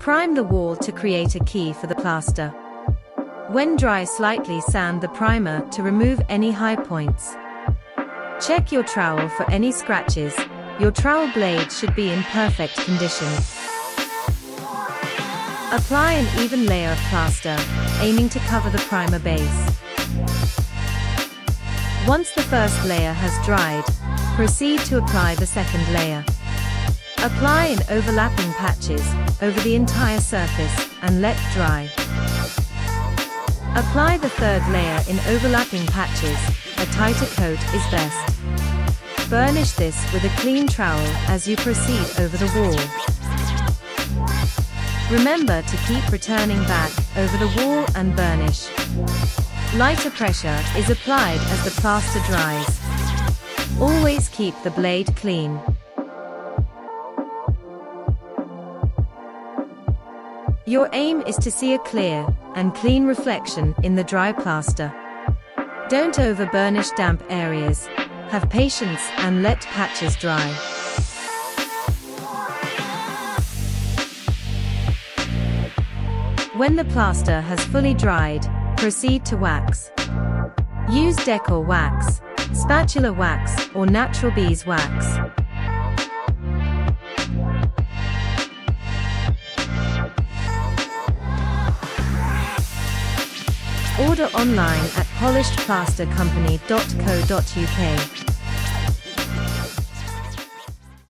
Prime the wall to create a key for the plaster. When dry, slightly sand the primer to remove any high points. Check your trowel for any scratches. Your trowel blade should be in perfect condition. Apply an even layer of plaster, aiming to cover the primer base. Once the first layer has dried, proceed to apply the second layer. Apply in overlapping patches over the entire surface and let dry. Apply the third layer in overlapping patches. A tighter coat is best. Burnish this with a clean trowel as you proceed over the wall. Remember to keep returning back over the wall and burnish. Lighter pressure is applied as the plaster dries. Always keep the blade clean. Your aim is to see a clear and clean reflection in the dry plaster. Don't over-burnish damp areas. Have patience and let patches dry. When the plaster has fully dried, proceed to wax. Use decor wax, spatula wax, or natural beeswax. Order online at polishedplastercompany.co.uk.